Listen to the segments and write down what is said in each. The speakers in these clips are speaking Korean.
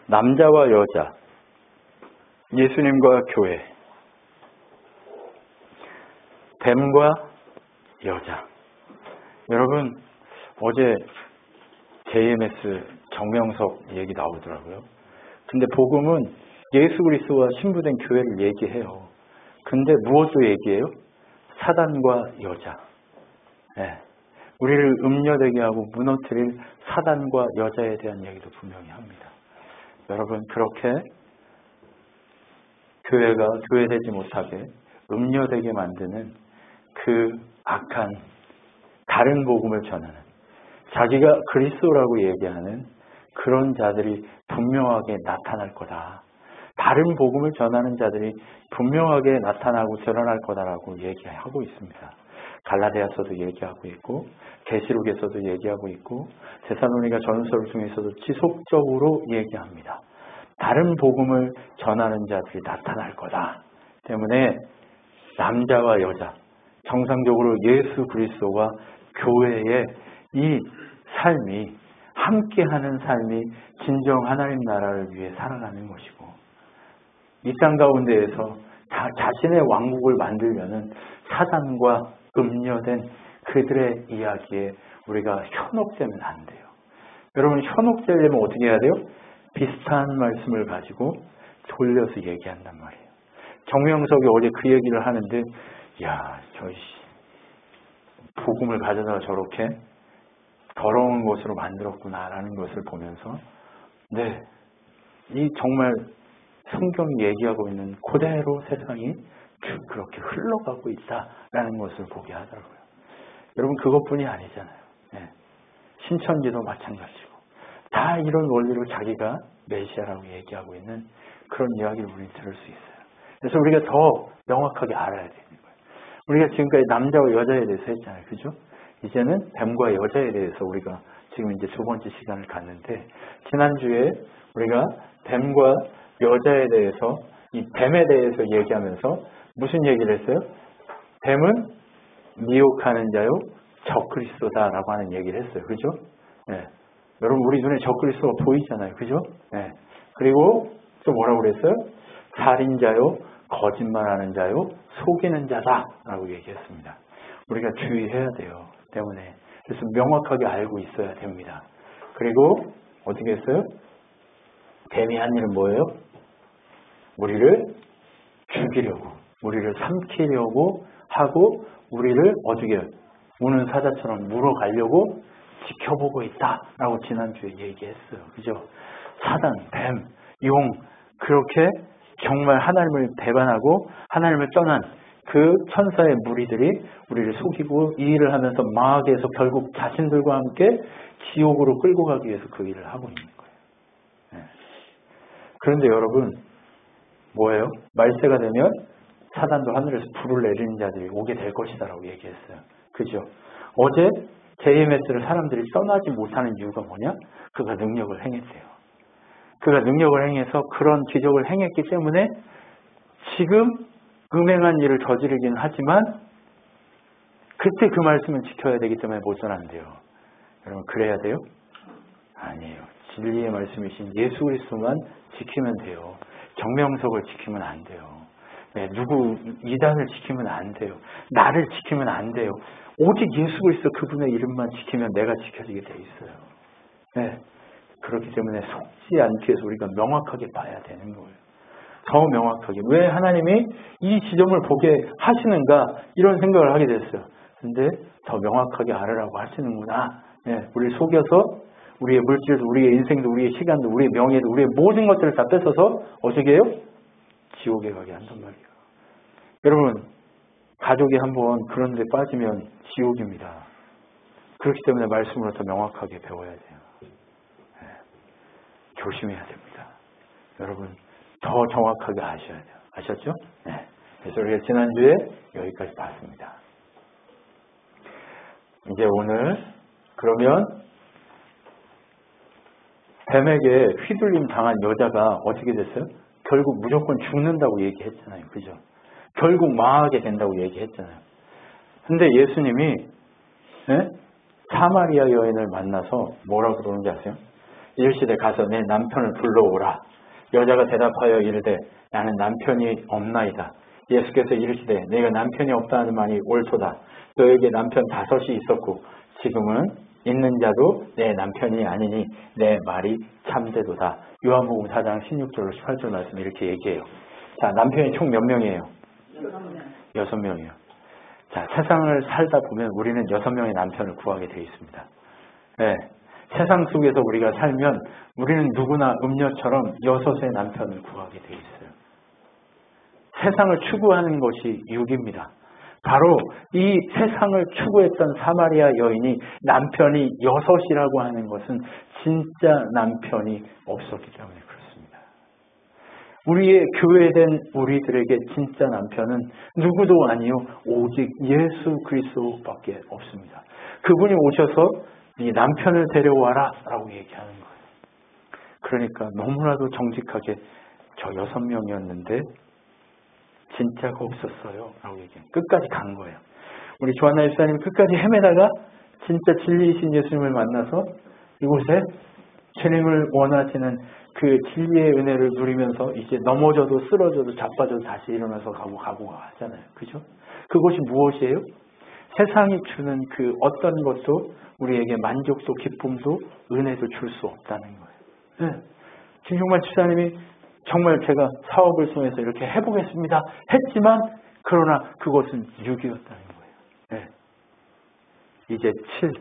남자와 여자, 예수님과 교회, 뱀과 여자. 여러분, 어제 JMS 정명석 얘기 나오더라고요. 근데 복음은 예수 그리스도와 신부된 교회를 얘기해요. 근데 무엇을 얘기해요? 사단과 여자. 네. 우리를 음녀되게 하고 무너뜨릴 사단과 여자에 대한 얘기도 분명히 합니다. 여러분, 그렇게 교회가 교회되지 못하게 음녀되게 만드는 그 악한 다른 복음을 전하는, 자기가 그리스도라고 얘기하는 그런 자들이 분명하게 나타날 거다. 다른 복음을 전하는 자들이 분명하게 나타나고 드러날 거다라고 얘기하고 있습니다. 갈라디아서도 얘기하고 있고 계시록에서도 얘기하고 있고 데살로니가 전서를 통해서도 지속적으로 얘기합니다. 다른 복음을 전하는 자들이 나타날 거다. 때문에 남자와 여자, 정상적으로 예수 그리스도와 교회의 이 삶이, 함께하는 삶이 진정 하나님 나라를 위해 살아가는 것이고, 이 땅 가운데에서 자신의 왕국을 만들려는 사단과 음녀된 그들의 이야기에 우리가 현혹되면 안 돼요. 여러분, 현혹되려면 어떻게 해야 돼요? 비슷한 말씀을 가지고 돌려서 얘기한단 말이에요. 정명석이 어제 그 얘기를 하는데, 야, 복음을 가져다가 저렇게 더러운 것으로 만들었구나라는 것을 보면서, 네, 이 정말 성경이 얘기하고 있는 그대로 세상이 그렇게 흘러가고 있다라는 것을 보게 하더라고요. 여러분, 그것뿐이 아니잖아요. 네. 신천지도 마찬가지고 다 이런 원리로 자기가 메시아라고 얘기하고 있는 그런 이야기를 우리는 들을 수 있어요. 그래서 우리가 더 명확하게 알아야 되는 거예요. 우리가 지금까지 남자와 여자에 대해서 했잖아요. 그죠? 이제는 뱀과 여자에 대해서 우리가 지금 이제 두 번째 시간을 갖는데, 지난주에 우리가 뱀과 여자에 대해서, 이 뱀에 대해서 얘기하면서 무슨 얘기를 했어요? 뱀은 미혹하는 자요 적그리스도다라고 하는 얘기를 했어요. 그죠? 네. 여러분, 우리 눈에 적그리스도가 보이잖아요. 그죠? 네. 그리고 또 뭐라고 그랬어요? 살인자요, 거짓말하는 자요, 속이는 자다라고 얘기했습니다. 우리가 주의해야 돼요. 때문에. 그래서 명확하게 알고 있어야 됩니다. 그리고 어떻게 했어요? 뱀이 한 일은 뭐예요? 우리를 죽이려고, 우리를 삼키려고 하고, 우리를 어떻게 우는 사자처럼 물어가려고 지켜보고 있다라고 지난주에 얘기했어요. 그죠? 사단, 뱀, 용, 그렇게 정말 하나님을 배반하고 하나님을 떠난 그 천사의 무리들이 우리를 속이고 이 일을 하면서 마귀에서 결국 자신들과 함께 지옥으로 끌고 가기 위해서 그 일을 하고 있는 거예요. 네. 그런데 여러분, 뭐예요? 말세가 되면 사단도 하늘에서 불을 내리는 자들이 오게 될 것이다라고 얘기했어요. 그죠? 어제 JMS를 사람들이 떠나지 못하는 이유가 뭐냐? 그가 능력을 행했대요. 그가 능력을 행해서 그런 기적을 행했기 때문에 지금 음행한 일을 저지르긴 하지만 그때 그 말씀을 지켜야 되기 때문에 못 떠난대요. 여러분, 그래야 돼요? 아니에요. 진리의 말씀이신 예수 그리스도만 지키면 돼요. 정명석을 지키면 안 돼요. 네, 누구 이단을 지키면 안 돼요. 나를 지키면 안 돼요. 오직 예수 그리스도 그분의 이름만 지키면 내가 지켜지게 돼 있어요. 네, 그렇기 때문에 속지 않기 위해서 우리가 명확하게 봐야 되는 거예요. 더 명확하게. 왜 하나님이 이 지점을 보게 하시는가, 이런 생각을 하게 됐어요. 근데 더 명확하게 알으라고 하시는구나. 네, 우리를 속여서 우리의 물질도, 우리의 인생도, 우리의 시간도, 우리의 명예도, 우리의 모든 것들을 다 뺏어서 어떻게 해요? 지옥에 가게 한단 말이에요. 여러분, 가족이 한번 그런 데 빠지면 지옥입니다. 그렇기 때문에 말씀으로 더 명확하게 배워야 돼요. 네, 조심해야 됩니다. 여러분, 더 정확하게 아셔야 돼요. 아셨죠? 네. 그래서 우리가 지난주에 여기까지 봤습니다. 이제 오늘 그러면 뱀에게 휘둘림 당한 여자가 어떻게 됐어요? 결국 무조건 죽는다고 얘기했잖아요. 그죠? 결국 망하게 된다고 얘기했잖아요. 근데 예수님이, 네? 사마리아 여인을 만나서 뭐라고 그러는지 아세요? 이르시되 가서 내 남편을 불러오라. 여자가 대답하여 이르되 나는 남편이 없나이다. 예수께서 이르시되 내가 남편이 없다 하는 말이 옳도다. 너에게 남편 5이 있었고 지금은 있는 자도 내 남편이 아니니 내 말이 참되도다. 요한복음 4장 16절로 18절 말씀 이렇게 얘기해요. 자, 남편이 총 몇 명이에요? 6명이에요. 자, 세상을 살다 보면 우리는 6명의 남편을 구하게 되어 있습니다. 네. 세상 속에서 우리가 살면 우리는 누구나 음녀처럼 6의 남편을 구하게 되어 있어요. 세상을 추구하는 것이 육입니다. 바로 이 세상을 추구했던 사마리아 여인이 남편이 6이라고 하는 것은 진짜 남편이 없었기 때문에 그렇습니다. 우리의 교회된 우리들에게 진짜 남편은 누구도 아니요 오직 예수 그리스도밖에 없습니다. 그분이 오셔서 네 남편을 데려와라 라고 얘기하는 거예요. 그러니까 너무나도 정직하게 저 6명이었는데 진짜가 없었어요 라고 얘기해요. 끝까지 간 거예요. 우리 조한나 집사님이 끝까지 헤매다가 진짜 진리이신 예수님을 만나서 이곳에 주님을 원하시는 그 진리의 은혜를 누리면서 이제 넘어져도 쓰러져도 자빠져도 다시 일어나서 가고 하잖아요. 그죠? 그것이 무엇이에요? 세상이 주는 그 어떤 것도 우리에게 만족도 기쁨도 은혜도 줄 수 없다는 거예요. 네. 김종만 집사님이 정말 제가 사업을 통해서 이렇게 해보겠습니다 했지만 그러나 그것은 6이었다는 거예요. 네. 이제 7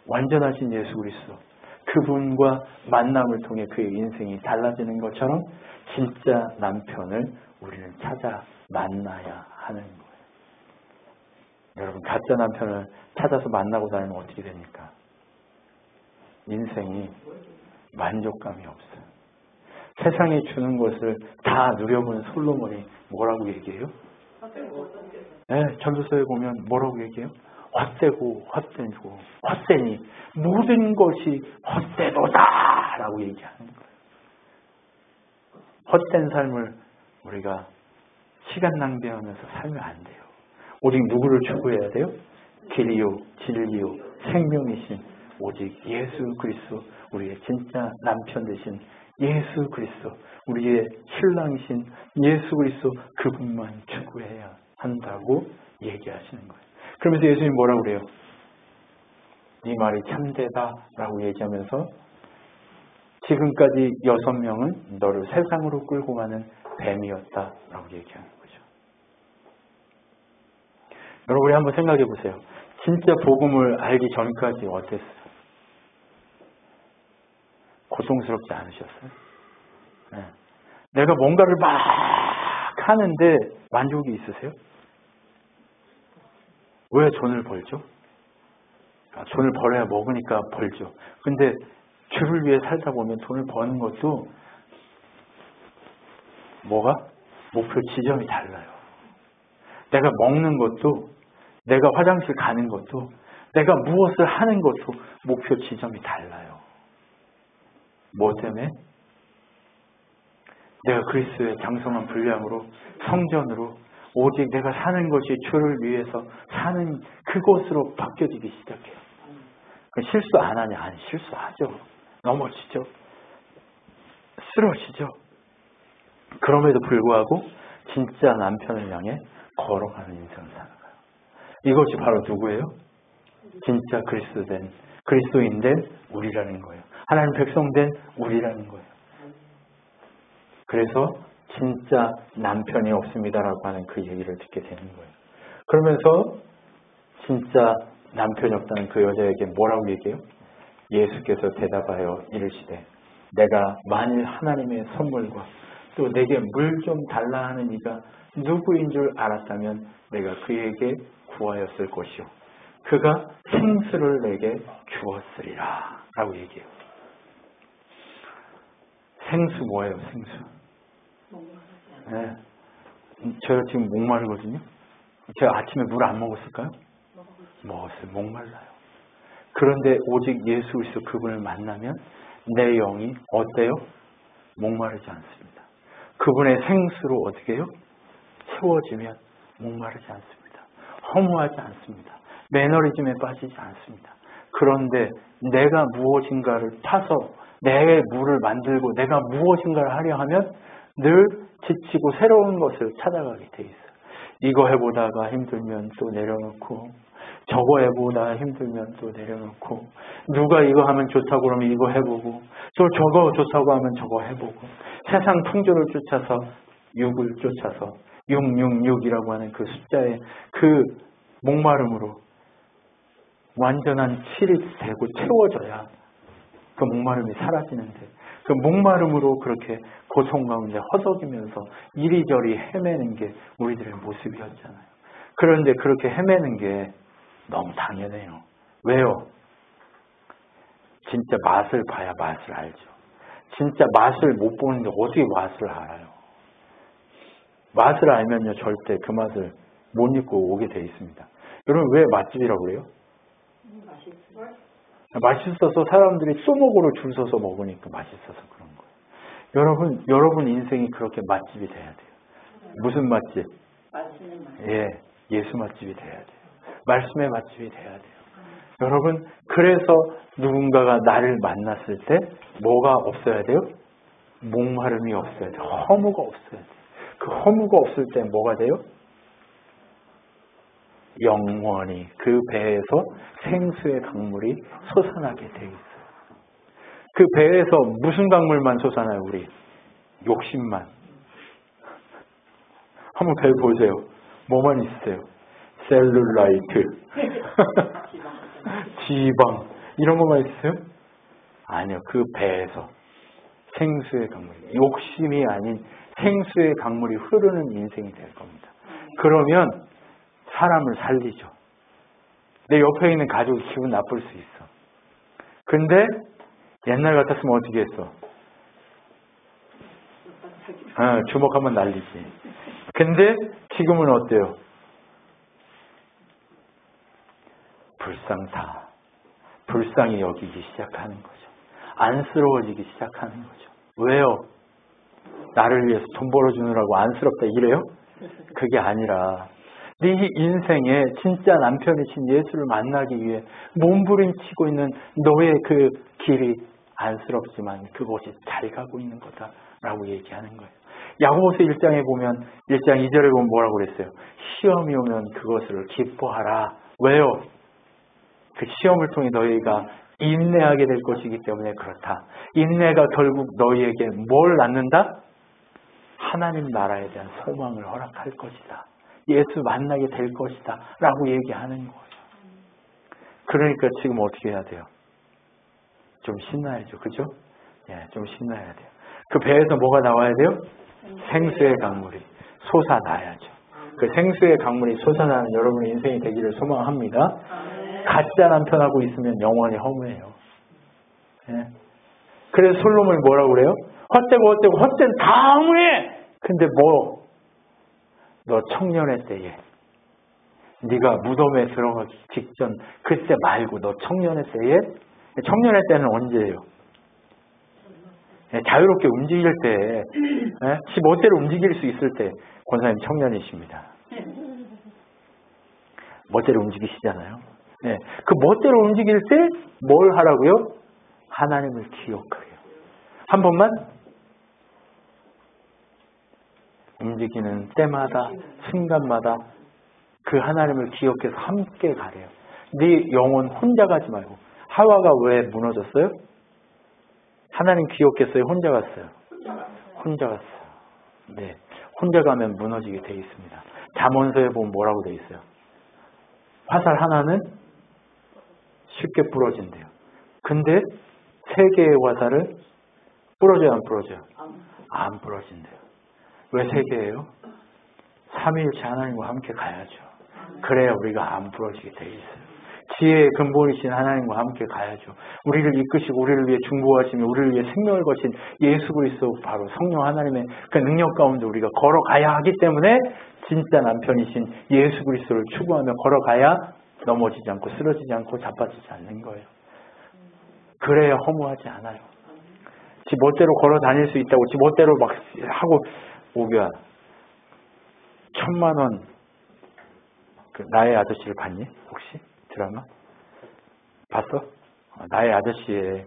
완전하신 예수 그리스도 그분과 만남을 통해 그의 인생이 달라지는 것처럼 진짜 남편을 우리는 찾아 만나야 하는 거예요. 여러분 가짜 남편을 찾아서 만나고 다니면 어떻게 됩니까? 인생이 만족감이 없어요. 세상이 주는 것을 다 누려본 솔로몬이 뭐라고 얘기해요? 네, 전도서에 보면 뭐라고 얘기해요? 헛되고 헛되니 모든 것이 헛되도다 라고 얘기하는 거예요. 헛된 삶을 우리가 시간 낭비하면서 살면 안 돼요. 오직 누구를 추구해야 돼요? 길이요 진리요 생명이신 오직 예수 그리스도 우리의 진짜 남편 되신 예수 그리스도 우리의 신랑이신 예수 그리스도 그분만 추구해야 한다고 얘기하시는 거예요. 그러면서 예수님이 뭐라고 그래요? 네 말이 참되다 라고 얘기하면서 지금까지 6명은 너를 세상으로 끌고 가는 뱀이었다 라고 얘기하는 거죠. 여러분 우리 한번 생각해 보세요. 진짜 복음을 알기 전까지 어땠어요? 고통스럽지 않으셨어요? 네. 내가 뭔가를 막 하는데 만족이 있으세요? 왜 돈을 벌죠? 돈을 벌어야 먹으니까 벌죠. 근데 주를 위해 살다 보면 돈을 버는 것도 뭐가? 목표 지점이 달라요. 내가 먹는 것도 내가 화장실 가는 것도 내가 무엇을 하는 것도 목표 지점이 달라요. 뭐 때문에? 내가 그리스도의 장성한 분량으로 성전으로 오직 내가 사는 것이 주를 위해서 사는 그곳으로 바뀌어지기 시작해요. 실수 안 하냐? 아니 실수하죠. 넘어지죠. 쓰러지죠. 그럼에도 불구하고 진짜 남편을 향해 걸어가는 인생을 살아가요. 이것이 바로 누구예요? 진짜 그리스도인 된 우리라는 거예요. 하나님 백성 된 우리라는 거예요. 그래서 진짜 남편이 없습니다라고 하는 그 얘기를 듣게 되는 거예요. 그러면서 진짜 남편이 없다는 그 여자에게 뭐라고 얘기해요? 예수께서 대답하여 이르시되 내가 만일 하나님의 선물과 또 내게 물 좀 달라 하는 이가 누구인 줄 알았다면 내가 그에게 구하였을 것이요 그가 생수를 내게 주었으리라 라고 얘기해요. 생수 뭐예요? 생수. 네. 제가 지금 목마르거든요. 제가 아침에 물 안 먹었을까요? 먹었어요. 목말라요. 그런데 오직 예수 그리스도 그분을 만나면 내 영이 어때요? 목마르지 않습니다. 그분의 생수로 어떻게 해요? 채워지면 목마르지 않습니다. 허무하지 않습니다. 매너리즘에 빠지지 않습니다. 그런데 내가 무엇인가를 파서 내 물을 만들고 내가 무엇인가를 하려 하면 늘 지치고 새로운 것을 찾아가게 돼 있어요. 이거 해보다가 힘들면 또 내려놓고 저거 해보다가 힘들면 또 내려놓고 누가 이거 하면 좋다고 그러면 이거 해보고 저거 좋다고 하면 저거 해보고 세상 풍조를 쫓아서 6을 쫓아서 666이라고 하는 그 숫자의 그 목마름으로 완전한 7이 되고 채워져야 그 목마름이 사라지는데 그 목마름으로 그렇게 고통 가운데 허덕이면서 이리저리 헤매는 게 우리들의 모습이었잖아요. 그런데 그렇게 헤매는 게 너무 당연해요. 왜요? 진짜 맛을 봐야 맛을 알죠. 진짜 맛을 못 보는데 어떻게 맛을 알아요? 맛을 알면요 절대 그 맛을 못 잊고 오게 돼 있습니다. 여러분 왜 맛집이라고 그래요? 맛있어서 사람들이 쏘목으로 줄 서서 먹으니까 맛있어서 그런 거예요. 여러분 인생이 그렇게 맛집이 돼야 돼요. 무슨 맛집? 맛있는 맛. 예수 맛집이 돼야 돼요. 말씀의 맛집이 돼야 돼요. 여러분 그래서 누군가가 나를 만났을 때 뭐가 없어야 돼요? 목마름이 없어야 돼요. 허무가 없어야 돼요. 그 허무가 없을 때 뭐가 돼요? 영원히 그 배에서 생수의 강물이 솟아나게 돼 있어요. 그 배에서 무슨 강물만 솟아나요? 우리 욕심만. 한번 배 보세요. 뭐만 있으세요? 셀룰라이트, 지방 이런 것만 있으세요? 아니요. 그 배에서 생수의 강물, 욕심이 아닌 생수의 강물이 흐르는 인생이 될 겁니다. 그러면 사람을 살리죠. 내 옆에 있는 가족이 기분 나쁠 수 있어. 근데 옛날 같았으면 어떻게 했어? 주먹 한번 날리지. 근데 지금은 어때요? 불쌍히 여기기 시작하는 거죠. 안쓰러워지기 시작하는 거죠. 왜요? 나를 위해서 돈 벌어주느라고 안쓰럽다 이래요? 그게 아니라 네 인생에 진짜 남편이신 예수를 만나기 위해 몸부림치고 있는 너의 그 길이 안쓰럽지만 그것이 잘 가고 있는 거다라고 얘기하는 거예요. 야고보서 1장에 보면 1장 2절에 보면 뭐라고 그랬어요? 시험이 오면 그것을 기뻐하라. 왜요? 그 시험을 통해 너희가 인내하게 될 것이기 때문에 그렇다. 인내가 결국 너희에게 뭘 낳는다? 하나님 나라에 대한 소망을 허락할 것이다. 예수 만나게 될 것이다. 라고 얘기하는 거예요. 그러니까 지금 어떻게 해야 돼요? 좀 신나야죠. 그죠? 좀 신나야 돼요. 그 배에서 뭐가 나와야 돼요? 생수의 강물이 솟아나야죠. 그 생수의 강물이 솟아나는 여러분의 인생이 되기를 소망합니다. 가짜 남편하고 있으면 영원히 허무해요. 그래서 솔로몬이 뭐라고 그래요? 헛되고 다 허무해! 근데 너 청년의 때에 네가 무덤에 들어가기 직전 그때 말고 너 청년의 때는 언제예요? 자유롭게 움직일 때, 지 멋대로 움직일 수 있을 때 권사님 청년이십니다. 멋대로 움직이시잖아요. 그 멋대로 움직일 때 뭘 하라고요? 하나님을 기억하래요. 한 번만 움직이는 때마다 순간마다 그 하나님을 기억해서 함께 가래요. 네 영혼 혼자 가지 말고. 하와가 왜 무너졌어요? 하나님 기억했어요? 혼자 갔어요? 혼자 갔어요. 혼자 가면 무너지게 돼 있습니다. 잠언서에 보면 뭐라고 돼 있어요? 화살 하나는 쉽게 부러진대요. 근데 세 개의 화살은 부러져요, 안 부러져요? 안 부러진대요. 왜 세 개예요? 삼위일체 하나님과 함께 가야죠. 그래야 우리가 안 부러지게 돼 있어요. 지혜의 근본이신 하나님과 함께 가야죠. 우리를 이끄시고 우리를 위해 중보하시며 우리를 위해 생명을 거신 예수 그리스도 바로 성령 하나님의 그 능력 가운데 우리가 걸어가야 하기 때문에 진짜 남편이신 예수 그리스도를 추구하며 걸어가야 넘어지지 않고 쓰러지지 않고 자빠지지 않는 거예요. 그래야 허무하지 않아요. 지 멋대로 걸어 다닐 수 있다고 지 멋대로 막 하고 오규야 1,000,000원 그 나의 아저씨를 봤니? 혹시 드라마? 봤어? 나의 아저씨에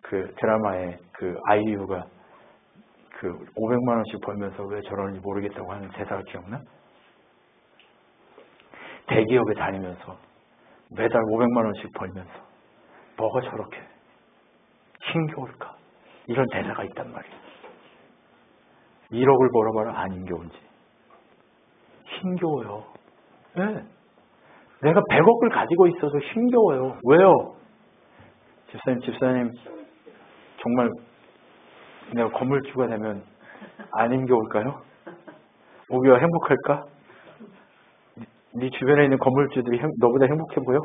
그 드라마에 그 아이유가 그 500만 원씩 벌면서 왜 저러는지 모르겠다고 하는 대사가 기억나? 대기업에 다니면서 매달 500만 원씩 벌면서 뭐가 저렇게 힘겨울까? 이런 대사가 있단 말이야. 1억을 벌어봐라 안 힘겨운지. 힘겨워요. 네. 내가 100억을 가지고 있어서 힘겨워요. 왜요? 집사님 정말 내가 건물주가 되면 안 힘겨울까요? 오기가 행복할까? 네 주변에 있는 건물주들이 너보다 행복해 보여?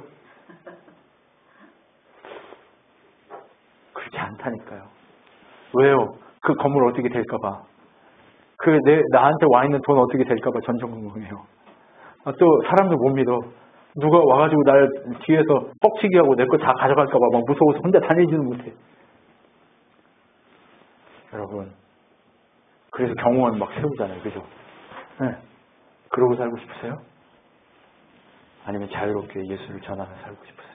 그렇지 않다니까요. 왜요? 그 건물 어떻게 될까 봐. 나한테 와 있는 돈 어떻게 될까 봐 전전긍긍해요. 또 사람도 못 믿어. 누가 와가지고 날 뒤에서 뻑치기 하고 내 거 다 가져갈까 봐 막 무서워서 혼자 다니지는 못해. 여러분, 그래서 경호원 막 세우잖아요. 그죠? 네. 그러고 살고 싶으세요? 아니면 자유롭게 예수를 전하며 살고 싶으세요?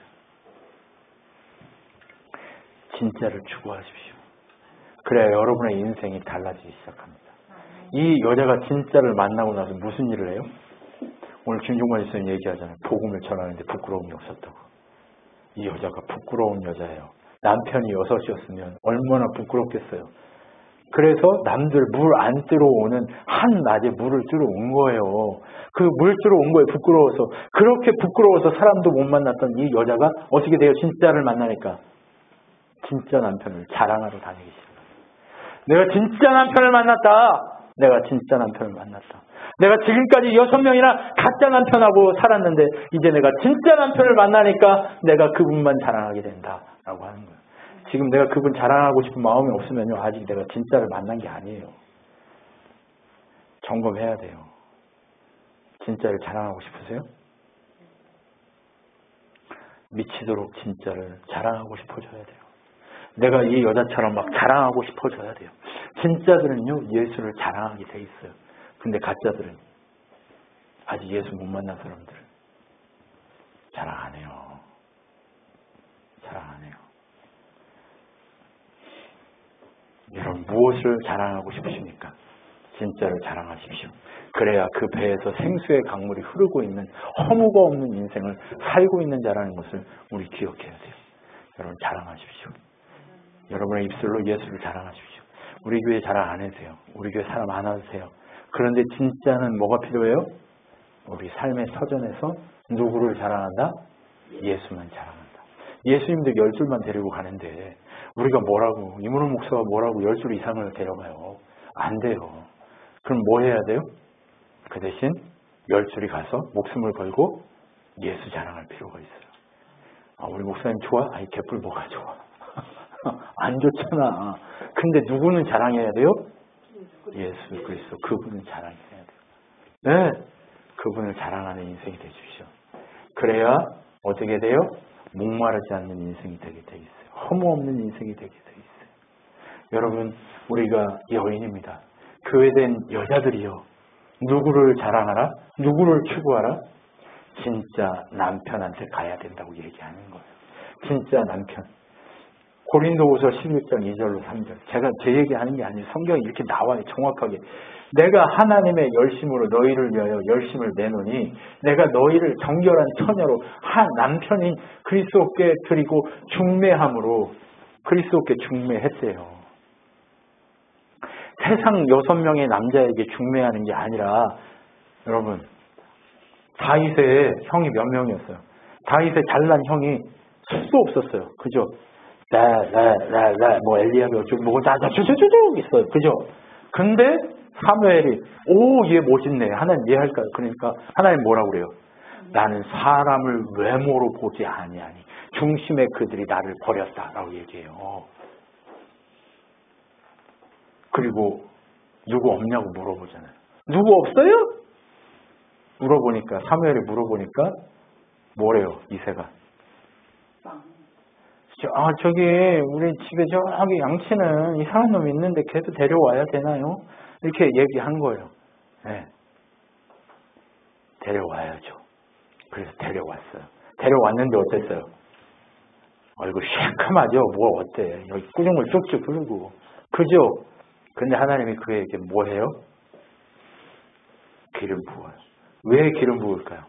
진짜를 추구하십시오. 그래야 여러분의 인생이 달라지기 시작합니다. 이 여자가 진짜를 만나고 나서 무슨 일을 해요? 오늘 김종관 집사님 얘기하잖아요. 복음을 전하는데 부끄러움이 없었다고. 이 여자가 부끄러운 여자예요. 남편이 6이었으면 얼마나 부끄럽겠어요. 그래서 남들 물 안 뜨러 오는 한낮에 물을 뜨러 온 거예요. 그 물 뜨러 온 거에 부끄러워서, 그렇게 부끄러워서 사람도 못 만났던 이 여자가 어떻게 돼요? 진짜를 만나니까 진짜 남편을 자랑하러 다니기 시작해요. 내가 진짜 남편을 만났다. 내가 진짜 남편을 만났다. 내가 지금까지 6명이나 가짜 남편하고 살았는데 이제 내가 진짜 남편을 만나니까 내가 그분만 자랑하게 된다라고 하는 거예요. 지금 내가 그분 자랑하고 싶은 마음이 없으면요, 아직 내가 진짜를 만난 게 아니에요. 점검해야 돼요. 진짜를 자랑하고 싶으세요? 미치도록 진짜를 자랑하고 싶어져야 돼요. 내가 이 여자처럼 막 자랑하고 싶어져야 돼요. 진짜들은요, 예수를 자랑하게 돼 있어요. 근데 가짜들은 아직 예수 못 만난 사람들은 자랑 안 해요. 자랑 안 해요. 여러분, 무엇을 자랑하고 싶으십니까? 진짜를 자랑하십시오. 그래야 그 배에서 생수의 강물이 흐르고 있는 허무가 없는 인생을 살고 있는 자라는 것을 우리 기억해야 돼요. 여러분, 자랑하십시오. 여러분의 입술로 예수를 자랑하십시오. 우리 교회 자랑 안 해주세요. 우리 교회 사람 안 와주세요. 그런데 진짜는 뭐가 필요해요? 우리 삶의 서전에서 누구를 자랑한다? 예수만 자랑한다. 예수님도 10줄만 데리고 가는데 우리가 뭐라고, 이문호 목사가 뭐라고 10줄 이상을 데려가요. 안 돼요. 그럼 뭐 해야 돼요? 그 대신 10줄이 가서 목숨을 걸고 예수 자랑할 필요가 있어요. 우리 목사님 좋아? 아니, 개뿔 뭐가 좋아? 안 좋잖아. 근데 누구는 자랑해야 돼요? 예수 그리스도. 그분은 자랑해야 돼요. 네, 그분을 자랑하는 인생이 되십시오. 그래야 어떻게 돼요? 목마르지 않는 인생이 되게 돼 있어요. 허무 없는 인생이 되게 돼 있어요. 여러분, 우리가 여인입니다. 교회된 여자들이요, 누구를 자랑하라? 누구를 추구하라? 진짜 남편한테 가야 된다고 얘기하는 거예요. 진짜 남편. 고린도후서 16장 2절로 3절. 제가 제 얘기하는 게 아니에요. 성경이 이렇게 나와요. 정확하게. 내가 하나님의 열심으로 너희를 위하여 열심을 내노니 내가 너희를 정결한 처녀로 한 남편인 그리스도께 드리고 중매함으로. 그리스도께 중매했대요. 세상 6명의 남자에게 중매하는 게 아니라, 여러분, 다윗의 형이 몇 명이었어요? 다윗의 잘난 형이 수도 없었어요. 그죠? 뭐 엘리야가 어쩌고 뭐고 쭉 있어요. 그죠? 근데 사무엘이 얘 멋있네. 하나님 이해할까요? 그러니까 하나님 뭐라고 그래요? 나는 사람을 외모로 보지 아니하니 중심에 그들이 나를 버렸다라고 얘기해요. 그리고 누구 없냐고 물어보잖아요. 누구 없어요? 물어보니까, 사무엘이 물어보니까 뭐래요? 이새가. 저기 우리 집에 저기 양치는 이상한 놈이 있는데 걔도 데려와야 되나요? 이렇게 얘기한 거예요. 네. 데려와야죠. 그래서 데려왔어요. 데려왔는데 어땠어요? 얼굴 시커하죠. 뭐 어때? 여기 꾸중을 쭉쭉 흐르고. 그죠? 근데 하나님이 그에게 뭐 해요? 기름 부어요. 왜 기름 부을까요?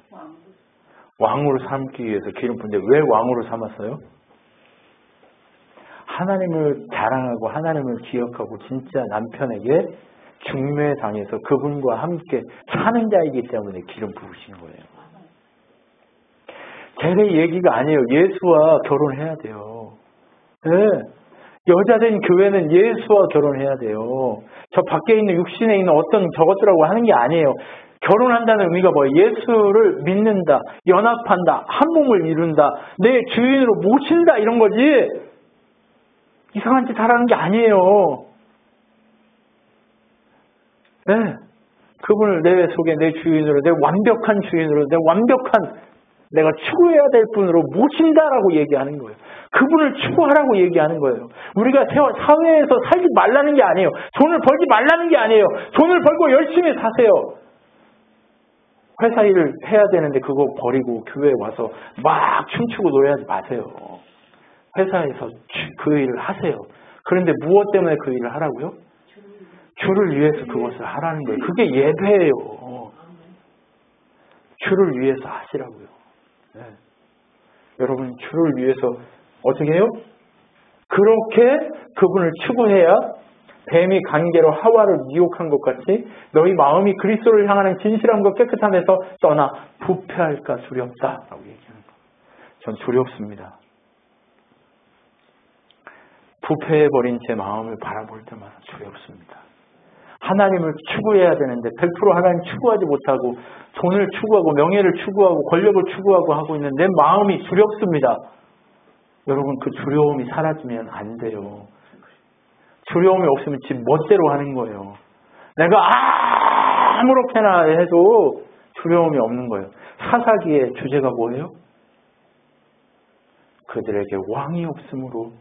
왕으로 삼기 위해서 기름 부은데 왜 왕으로 삼았어요? 하나님을 자랑하고 하나님을 기억하고 진짜 남편에게 중매당해서 그분과 함께 사는 자이기 때문에 기름 부으신 거예요. 제 얘기가 아니에요. 예수와 결혼해야 돼요. 네. 여자된 교회는 예수와 결혼해야 돼요. 저 밖에 있는 육신에 있는 어떤 저것들하고 하는 게 아니에요. 결혼한다는 의미가 뭐예요? 예수를 믿는다, 연합한다, 한 몸을 이룬다, 내 주인으로 모신다 이런 거지. 이상한 짓 하라는 게 아니에요. 네. 그분을 내 속에 내 주인으로, 내 완벽한 주인으로, 내 완벽한 내가 추구해야 될 분으로 모신다라고 얘기하는 거예요. 그분을 추구하라고 얘기하는 거예요. 우리가 사회에서 살지 말라는 게 아니에요. 돈을 벌지 말라는 게 아니에요. 돈을 벌고 열심히 사세요. 회사 일을 해야 되는데 그거 버리고 교회에 와서 막 춤추고 노래하지 마세요. 회사에서 그 일을 하세요. 그런데 무엇 때문에 그 일을 하라고요? 주를 위해서 그것을 하라는 거예요. 그게 예배예요. 주를 위해서 하시라고요. 네. 여러분 주를 위해서 어떻게 해요? 그렇게 그분을 추구해야 뱀이 관계로 하와를 유혹한 것 같이 너희 마음이 그리스도를 향하는 진실함과 깨끗함에서 떠나 부패할까 두렵다라고 얘기하는 거예요. 전 두렵습니다. 부패해버린 제 마음을 바라볼 때마다 두렵습니다. 하나님을 추구해야 되는데 100% 하나님 추구하지 못하고 돈을 추구하고 명예를 추구하고 권력을 추구하고 하고 있는 내 마음이 두렵습니다. 여러분 그 두려움이 사라지면 안 돼요. 두려움이 없으면 지 멋대로 하는 거예요. 내가 아무렇게나 해도 두려움이 없는 거예요. 사사기의 주제가 뭐예요? 그들에게 왕이 없으므로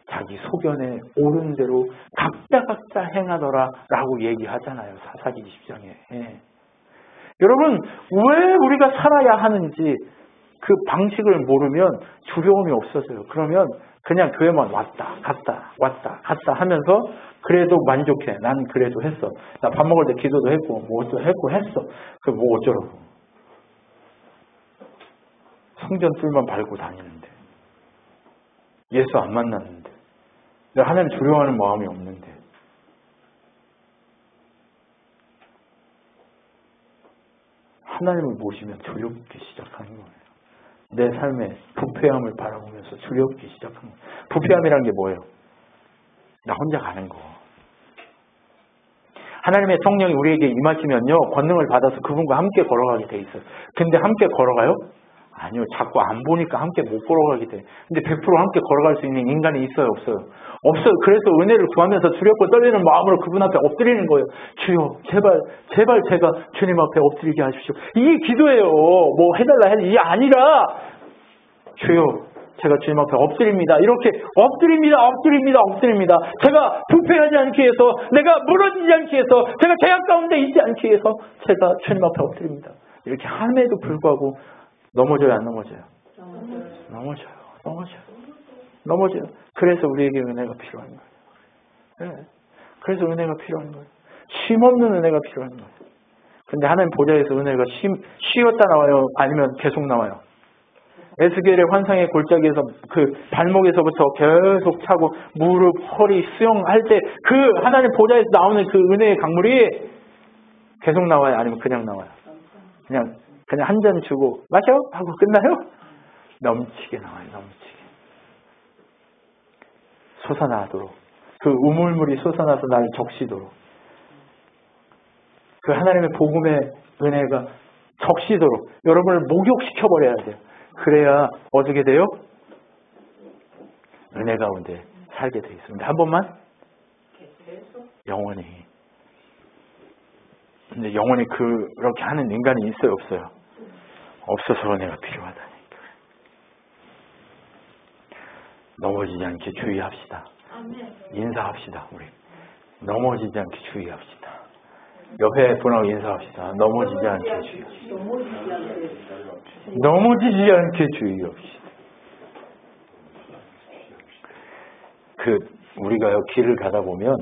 자기 소견에 옳은 대로 각자 행하더라 라고 얘기하잖아요. 사사기 20장에. 예. 여러분 왜 우리가 살아야 하는지 그 방식을 모르면 두려움이 없어져요. 그러면 그냥 교회만 왔다 갔다 하면서 그래도 만족해. 난 그래도 했어. 나 밥 먹을 때 기도도 했고 뭐도 했고 했어. 그 뭐 어쩌라고. 성전 뜰만 밟고 다니는데 예수 안 만났는데 내가 하나님 두려워하는 마음이 없는데 하나님을 모시면 두렵기 시작하는 거예요. 내 삶의 부패함을 바라보면서 두렵기 시작하는 거예요. 부패함이라는 게 뭐예요? 나 혼자 가는 거. 하나님의 성령이 우리에게 임하시면요. 권능을 받아서 그분과 함께 걸어가게 돼 있어요. 근데 함께 걸어가요? 아니요. 자꾸 안 보니까 함께 못 걸어가게 돼. 근데 100% 함께 걸어갈 수 있는 인간이 있어요? 없어요? 없어요. 그래서 은혜를 구하면서 두렵고 떨리는 마음으로 그분 앞에 엎드리는 거예요. 주여 제발 제가 주님 앞에 엎드리게 하십시오. 이게 기도예요. 뭐 해달라 이게 아니라 주여 제가 주님 앞에 엎드립니다. 이렇게 엎드립니다. 제가 부패하지 않기 위해서 내가 무너지지 않기 위해서 제가 죄악 가운데 있지 않기 위해서 제가 주님 앞에 엎드립니다. 이렇게 함에도 불구하고 넘어져요, 안 넘어져요? 넘어져요. 그래서 우리에게 은혜가 필요한 거예요. 네. 그래서 은혜가 필요한 거예요. 쉼없는 은혜가 필요한 거예요. 근데 하나님 보좌에서 은혜가 쉬었다 나와요? 아니면 계속 나와요? 에스겔의 환상의 골짜기에서 그 발목에서부터 계속 차고 무릎, 허리, 수영할 때 그 하나님 보좌에서 나오는 그 은혜의 강물이 계속 나와요? 아니면 그냥 나와요? 그냥 한 잔 주고 마셔? 하고 끝나요? 넘치게 나와요. 넘치게. 솟아나도록. 그 우물물이 솟아나서 나를 적시도록. 그 하나님의 복음의 은혜가 적시도록 여러분을 목욕시켜버려야 돼요. 그래야 어떻게 돼요? 은혜 가운데 살게 돼 있습니다. 한 번만? 영원히. 근데 영원히 그렇게 하는 인간이 있어요? 없어요? 없어서 은혜가 필요하다니까. 넘어지지 않게 주의합시다. 인사합시다. 우리 넘어지지 않게 주의합시다. 옆에 분하고 인사합시다. 넘어지지 않게 주의합시다. 넘어지지 않게 주의합시다. 우리가요, 길을 가다 보면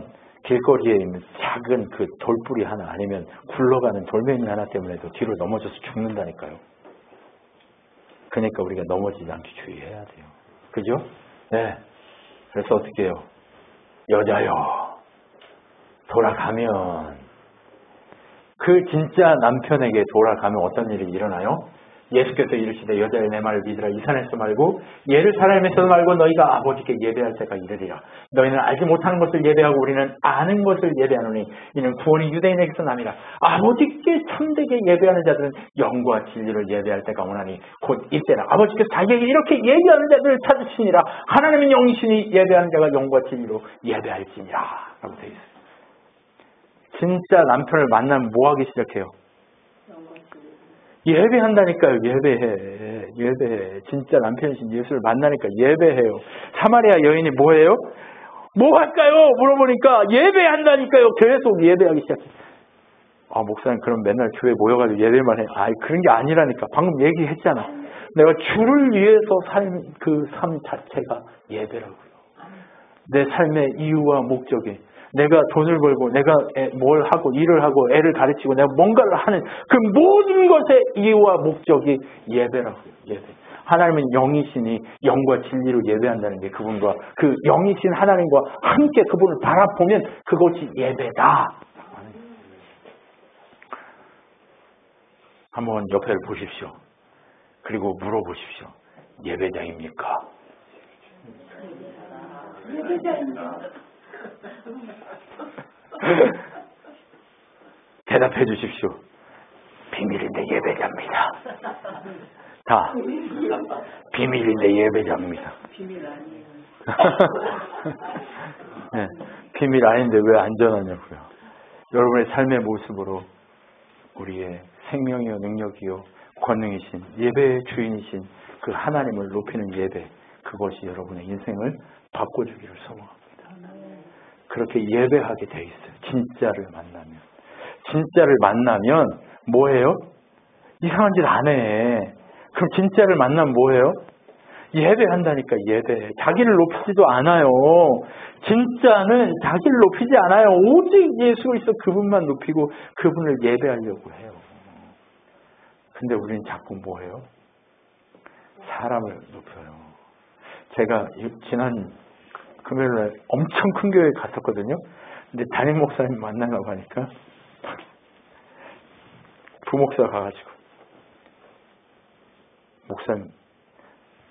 길거리에 있는 작은 그 돌뿌리 하나 아니면 굴러가는 돌멩이 하나 때문에도 뒤로 넘어져서 죽는다니까요. 그러니까 우리가 넘어지지 않게 주의해야 돼요. 그죠? 네. 그래서 어떻게 해요? 여자요. 돌아가면 그 진짜 남편에게 돌아가면 어떤 일이 일어나요? 예수께서 이르시되 여자여 내 말을 믿으라. 이 산에서 말고 예루살렘에서 말고 너희가 아버지께 예배할 때가 이르리라. 너희는 알지 못하는 것을 예배하고 우리는 아는 것을 예배하노니 이는 구원이 유대인에게서 남이라. 아버지께 참되게 예배하는 자들은 영과 진리를 예배할 때가 오나니 곧 이때라. 아버지께서 자기에게 이렇게 예배하는 자들을 찾으시니라. 하나님은 영이시니 예배하는 자가 영과 진리로 예배할지니라 라고 되어 있어요. 진짜 남편을 만나면 뭐 하기 시작해요? 예배한다니까요. 예배해. 진짜 남편이신 예수를 만나니까 예배해요. 사마리아 여인이 뭐해요? 뭐 할까요? 물어보니까 예배한다니까요. 계속 예배하기 시작해요. 아, 목사님 그럼 맨날 교회 모여가지고 예배만 해. 아이, 그런 게 아니라니까. 방금 얘기했잖아. 내가 주를 위해서 그 삶 자체가 예배라고요. 내 삶의 이유와 목적이 내가 돈을 벌고 내가 뭘 하고 일을 하고 애를 가르치고 내가 뭔가를 하는 그 모든 것의 이유와 목적이 예배라고요. 예배. 하나님은 영이시니 영과 진리로 예배한다는 게 그분과 그 영이신 하나님과 함께 그분을 바라보면 그것이 예배다. 한번 옆에를 보십시오. 그리고 물어보십시오. 예배장입니까? 예배장입니다. 대답해 주십시오. 비밀인데 예배자입니다. 다 비밀인데 예배자입니다. 비밀 아니에요. 네, 비밀 아닌데 왜 안전하냐고요. 여러분의 삶의 모습으로 우리의 생명이요 능력이요 권능이신 예배의 주인이신 그 하나님을 높이는 예배, 그것이 여러분의 인생을 바꿔주기를 소망합니다. 그렇게 예배하게 돼 있어요. 진짜를 만나면 뭐예요? 이상한 짓 안 해. 그럼 진짜를 만나면 뭐예요? 예배한다니까. 예배. 자기를 높이지도 않아요. 진짜는 자기를 높이지 않아요. 오직 예수 그리스도 그분만 높이고 그분을 예배하려고 해요. 근데 우리는 자꾸 뭐예요? 사람을 높여요. 제가 지난 금요일날 엄청 큰 교회에 갔었거든요. 근데 담임 목사님 만나려고 하니까 부목사가 가가지고 목사님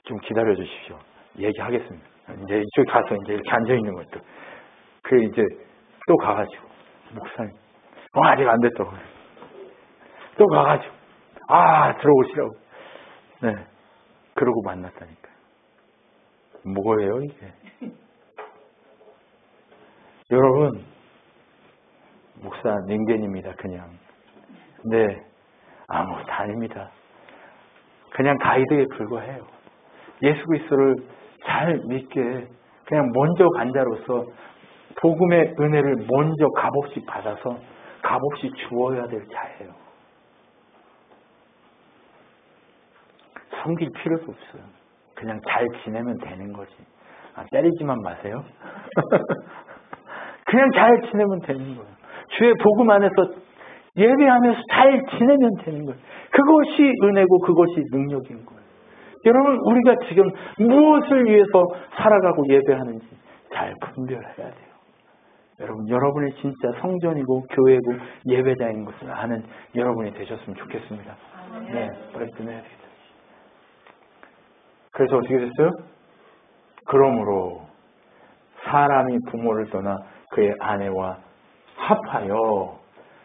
좀 기다려 주십시오. 얘기하겠습니다. 이제 이쪽에 가서 이제 이렇게 앉아 있는 것도. 그래 이제 또 가가지고 목사님 아직 안 됐다고. 또 가가지고 들어오시라고. 네. 그러고 만났다니까요. 뭐예요 이게? 여러분, 목사 닌겐입니다. 그냥. 네, 아무것도 아닙니다. 그냥 가이드에 불과해요. 예수 그리스도를 잘 믿게 그냥 먼저 간 자로서 복음의 은혜를 먼저 값없이 받아서 값없이 주어야 될 자예요. 섬길 필요도 없어요. 그냥 잘 지내면 되는 거지. 때리지만 마세요. 그냥 잘 지내면 되는 거예요. 주의 복음 안에서 예배하면서 잘 지내면 되는 거예요. 그것이 은혜고 그것이 능력인 거예요. 여러분, 우리가 지금 무엇을 위해서 살아가고 예배하는지 잘 분별해야 돼요. 여러분, 여러분이 진짜 성전이고 교회고 예배자인 것을 아는 여러분이 되셨으면 좋겠습니다. 네, 빨리 끝내야 되겠다. 그래서 어떻게 됐어요? 그러므로 사람이 부모를 떠나 그의 아내와 합하여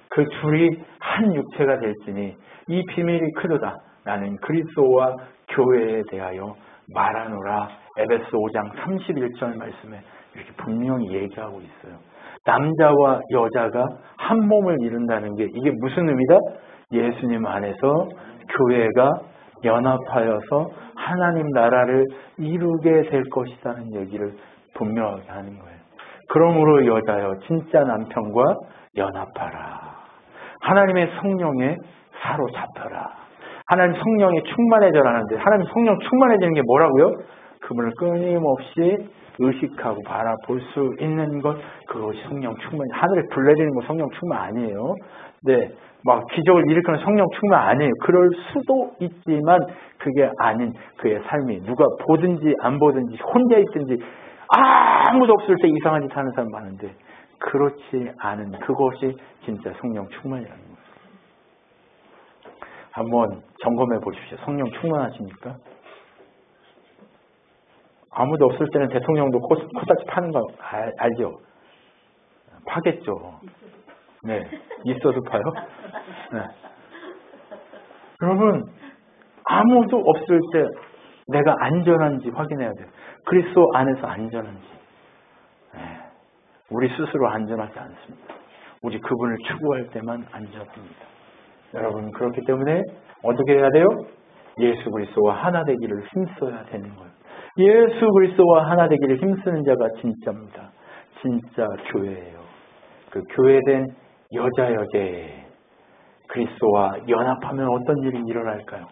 그 둘이 한 육체가 될지니 이 비밀이 크도다. 나는 그리스도와 교회에 대하여 말하노라. 에베소 5장 31절 말씀에 이렇게 분명히 얘기하고 있어요. 남자와 여자가 한 몸을 이룬다는 게 이게 무슨 의미다? 예수님 안에서 교회가 연합하여서 하나님 나라를 이루게 될 것이라는 얘기를 분명하게 하는 거예요. 그러므로 여자여 진짜 남편과 연합하라. 하나님의 성령에 사로잡혀라. 하나님 성령이 충만해져라는데 하나님 성령 충만해지는 게 뭐라고요? 그분을 끊임없이 의식하고 바라볼 수 있는 것, 그것이 성령 충만. 하늘에 불 내리는 거 성령 충만 아니에요. 네, 막 기적을 일으키는 성령 충만 아니에요. 그럴 수도 있지만 그게 아닌 그의 삶이 누가 보든지 안 보든지 혼자 있든지 아무도 없을 때 이상한 짓 하는 사람 많은데 그렇지 않은 그것이 진짜 성령 충만이라는 거예요. 한번 점검해 보십시오. 성령 충만하십니까? 아무도 없을 때는 대통령도 코딱지 파는 거 알죠? 파겠죠. 네, 있어도 파요. 네. 여러분, 아무도 없을 때 내가 안전한지 확인해야 돼요. 그리스도 안에서 안전한지. 네. 우리 스스로 안전하지 않습니다. 우리 그분을 추구할 때만 안전합니다. 여러분, 그렇기 때문에 어떻게 해야 돼요? 예수 그리스도와 하나 되기를 힘써야 되는 거예요. 예수 그리스도와 하나 되기를 힘쓰는 자가 진짜입니다. 진짜 교회예요. 그 교회된 여자에 그리스도와 연합하면 어떤 일이 일어날까요?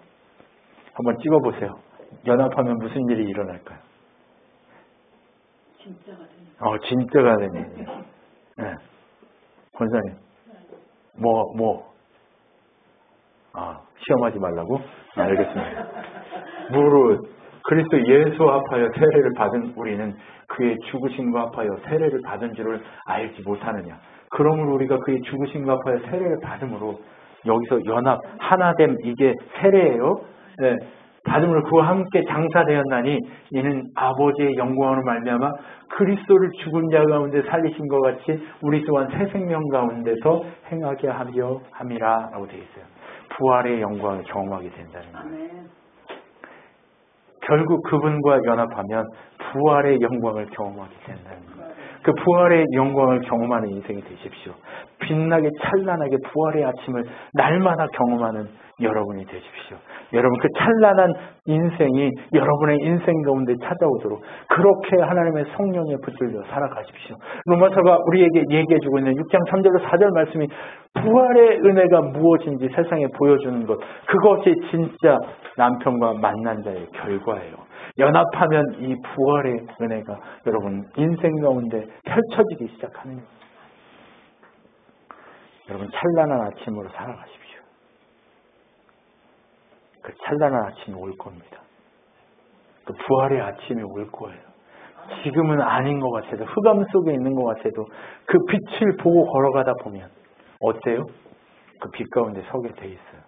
한번 찍어보세요. 연합하면 무슨 일이 일어날까요? 진짜가 되는 일. 네. 권사님, 시험하지 말라고? 알겠습니다. 무릇 그리스도 예수 합하여 세례를 받은 우리는 그의 죽으심과 합하여 세례를 받은 줄을 알지 못하느냐. 그러므로 우리가 그의 죽으심과 합하여 세례를 받음으로 여기서 연합, 하나됨, 이게 세례예요. 네. 받음으로 그와 함께 장사되었나니 이는 아버지의 영광으로 말미암아 그리스도를 죽은 자 가운데 살리신 것 같이 우리 또한 새 생명 가운데서 행하게 하려 함이라 라고 되어 있어요. 부활의 영광을 경험하게 된다는 거예요. 결국 그분과 연합하면 부활의 영광을 경험하게 된다는 거예요. 그 부활의 영광을 경험하는 인생이 되십시오. 빛나게 찬란하게 부활의 아침을 날마다 경험하는 여러분이 되십시오. 여러분 그 찬란한 인생이 여러분의 인생 가운데 찾아오도록 그렇게 하나님의 성령에 붙들려 살아가십시오. 로마서가 우리에게 얘기해주고 있는 6장 3절로 4절 말씀이 부활의 은혜가 무엇인지 세상에 보여주는 것, 그것이 진짜 남편과 만난 자의 결과예요. 연합하면 이 부활의 은혜가 여러분 인생 가운데 펼쳐지기 시작하는 거예요. 여러분 찬란한 아침으로 살아가십시오. 그 찬란한 아침이 올 겁니다. 그 부활의 아침이 올 거예요. 지금은 아닌 것 같아도 흑암 속에 있는 것 같아도 그 빛을 보고 걸어가다 보면 어때요? 그 빛 가운데 서게 돼 있어요.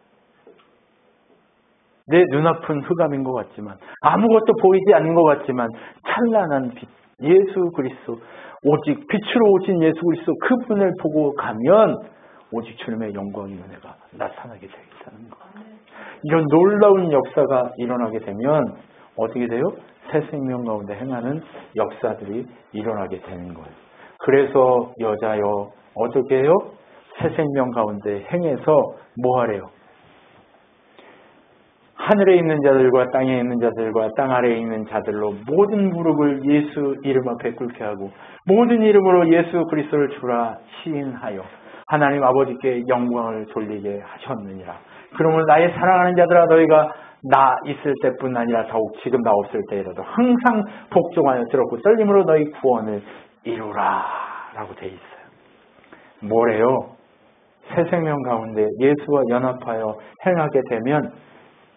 내 눈앞은 흑암인 것 같지만 아무것도 보이지 않는 것 같지만 찬란한 빛 예수 그리스도 오직 빛으로 오신 예수 그리스도 그분을 보고 가면 오직 주님의 영광의 은혜가 나타나게 되겠다는 거. 이런 놀라운 역사가 일어나게 되면 어떻게 돼요? 새 생명 가운데 행하는 역사들이 일어나게 되는 거예요. 그래서 여자여 어떻게 해요? 새 생명 가운데 행해서 뭐 하래요? 하늘에 있는 자들과 땅에 있는 자들과 땅 아래에 있는 자들로 모든 무릎을 예수 이름 앞에 꿇게 하고 모든 이름으로 예수 그리스도를 주라 시인하여 하나님 아버지께 영광을 돌리게 하셨느니라. 그러므로 나의 사랑하는 자들아 너희가 나 있을 때뿐 아니라 더욱 지금 나 없을 때에라도 항상 복종하여 들었고 떨림으로 너희 구원을 이루라 라고 돼 있어요. 뭐래요? 새 생명 가운데 예수와 연합하여 행하게 되면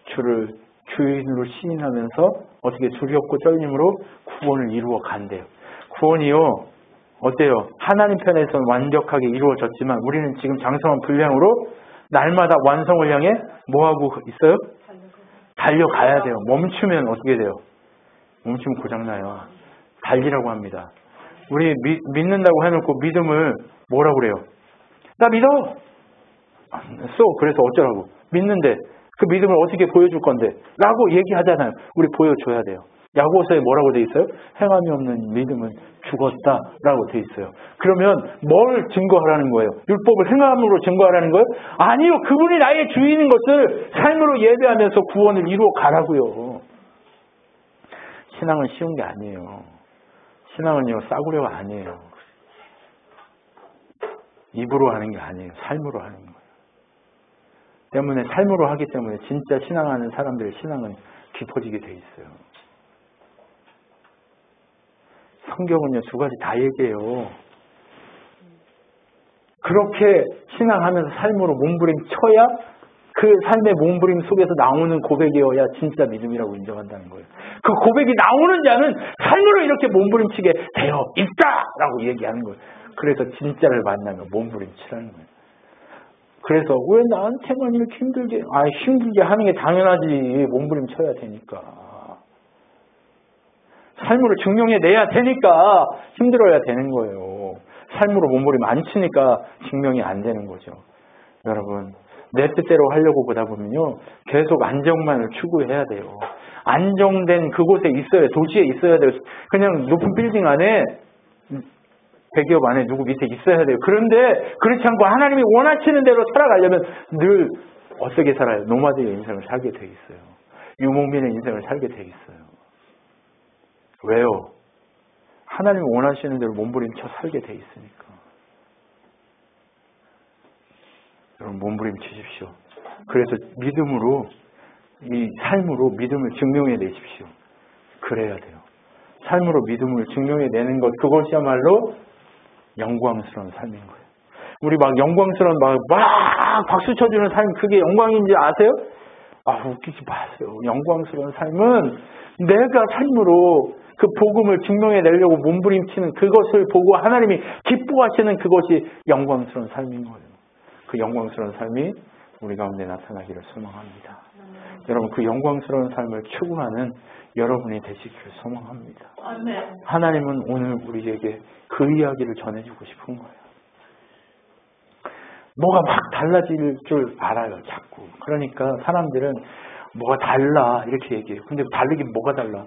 주를 주인으로 시인하면서 어떻게 두렵고 떨림으로 구원을 이루어 간대요. 구원이요 어때요? 하나님 편에서는 완벽하게 이루어졌지만 우리는 지금 장성한 분량으로 날마다 완성을 향해 뭐하고 있어요? 달려가야 돼요. 멈추면 어떻게 돼요? 멈추면 고장나요. 달리라고 합니다. 우리 믿는다고 해놓고 믿음을 뭐라고 그래요? 나 믿어! 그래서 어쩌라고? 믿는데 그 믿음을 어떻게 보여줄 건데? 라고 얘기하잖아요. 우리 보여줘야 돼요. 야고보서에 뭐라고 돼 있어요? 행함이 없는 믿음은 죽었다라고 돼 있어요. 그러면 뭘 증거하라는 거예요? 율법을 행함으로 증거하라는 거예요? 아니요. 그분이 나의 주인인 것을 삶으로 예배하면서 구원을 이루어 가라고요. 신앙은 쉬운 게 아니에요. 신앙은요 싸구려가 아니에요. 입으로 하는 게 아니에요. 삶으로 하는 거예요. 때문에 삶으로 하기 때문에 진짜 신앙하는 사람들의 신앙은 깊어지게 돼 있어요. 성경은요, 두 가지 다 얘기해요. 그렇게 신앙하면서 삶으로 몸부림쳐야 그 삶의 몸부림 속에서 나오는 고백이어야 진짜 믿음이라고 인정한다는 거예요. 그 고백이 나오는 자는 삶으로 이렇게 몸부림치게 되어 있다라고 얘기하는 거예요. 그래서 진짜를 만나면 몸부림치라는 거예요. 그래서 왜 나한테만 이렇게 힘들게 하는 게 당연하지. 몸부림쳐야 되니까. 삶으로 증명해내야 되니까 힘들어야 되는 거예요. 삶으로 몸부림 안 치니까 증명이 안 되는 거죠. 여러분, 내 뜻대로 하려고 보다 보면요, 계속 안정만을 추구해야 돼요. 안정된 그곳에 있어야, 도시에 있어야 돼요. 그냥 높은 빌딩 안에, 대기업 안에 누구 밑에 있어야 돼요. 그런데 그렇지 않고 하나님이 원하시는 대로 살아가려면 늘 어떻게 살아요? 노마드의 인생을 살게 돼 있어요. 유목민의 인생을 살게 돼 있어요. 왜요? 하나님이 원하시는 대로 몸부림쳐 살게 돼 있으니까. 여러분, 몸부림치십시오. 그래서 믿음으로, 이 삶으로 믿음을 증명해 내십시오. 그래야 돼요. 삶으로 믿음을 증명해 내는 것, 그것이야말로 영광스러운 삶인 거예요. 우리 막 영광스러운 막 박수 쳐주는 삶, 그게 영광인지 아세요? 웃기지 마세요. 영광스러운 삶은 내가 삶으로 그 복음을 증명해 내려고 몸부림치는 그것을 보고 하나님이 기뻐하시는 그것이 영광스러운 삶인 거예요. 그 영광스러운 삶이 우리 가운데 나타나기를 소망합니다. 여러분, 그 영광스러운 삶을 추구하는 여러분이 되시기를 소망합니다. 하나님은 오늘 우리에게 그 이야기를 전해주고 싶은 거예요. 뭐가 막 달라질 줄 알아요, 자꾸. 그러니까 사람들은 뭐가 달라 이렇게 얘기해요. 근데 다르긴 뭐가 달라?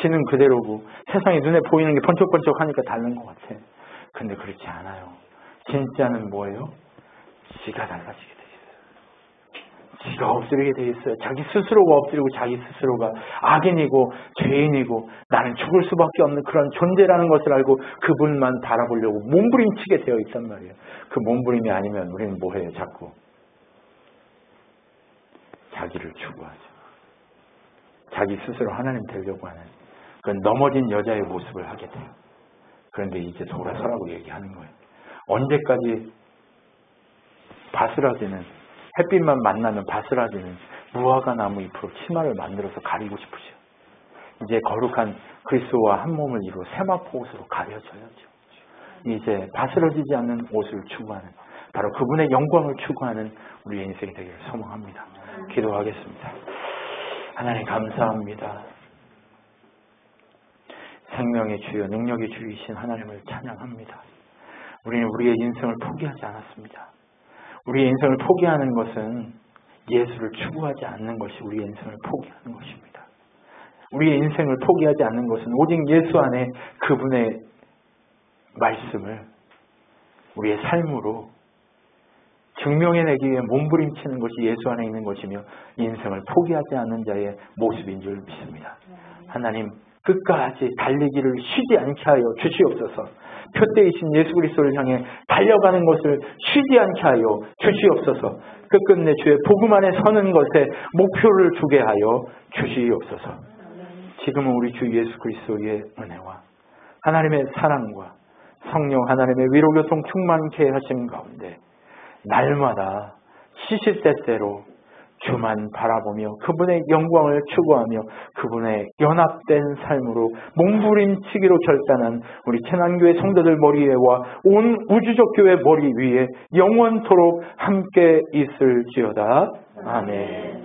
지는 그대로고 세상에 눈에 보이는 게 번쩍번쩍 하니까 다른 것 같아. 근데 그렇지 않아요. 진짜는 뭐예요? 지가 달라지게 돼 있어요. 지가 엎드리게 돼 있어요. 자기 스스로가 엎드리고 자기 스스로가 악인이고 죄인이고 나는 죽을 수밖에 없는 그런 존재라는 것을 알고 그분만 바라보려고 몸부림치게 되어 있단 말이에요. 그 몸부림이 아니면 우리는 뭐해요? 자꾸 자기를 추구하죠. 자기 스스로 하나님 되려고 하는 그 넘어진 여자의 모습을 하게 돼요. 그런데 이제 돌아서라고 얘기하는 거예요. 언제까지 바스라지는, 햇빛만 만나면 바스라지는 무화과 나무 잎으로 치마를 만들어서 가리고 싶으셔. 이제 거룩한 그리스도와 한 몸을 이루어 세마포 옷으로 가려져야죠. 이제 바스러지지 않는 옷을 추구하는, 바로 그분의 영광을 추구하는 우리의 인생이 되기를 소망합니다. 기도하겠습니다. 하나님 감사합니다. 생명의 주여, 능력의 주이신 하나님을 찬양합니다. 우리는 우리의 인생을 포기하지 않았습니다. 우리의 인생을 포기하는 것은 예수를 추구하지 않는 것이 우리의 인생을 포기하는 것입니다. 우리의 인생을 포기하지 않는 것은 오직 예수 안에 그분의 말씀을 우리의 삶으로 증명해내기 위해 몸부림치는 것이 예수 안에 있는 것이며 인생을 포기하지 않는 자의 모습인 줄 믿습니다. 하나님, 끝까지 달리기를 쉬지 않게 하여 주시옵소서. 표대이신 예수 그리스도를 향해 달려가는 것을 쉬지 않게 하여 주시옵소서. 끝끝내 주의 복음 안에 서는 것에 목표를 두게 하여 주시옵소서. 지금은 우리 주 예수 그리스도의 은혜와 하나님의 사랑과 성령 하나님의 위로교통 충만케 하신 가운데 날마다 시시때때로 주만 바라보며 그분의 영광을 추구하며 그분의 연합된 삶으로 몸부림치기로 결단한 우리 채난교회 성도들 머리에와 온 우주적 교회 머리 위에 영원토록 함께 있을지어다. 아멘.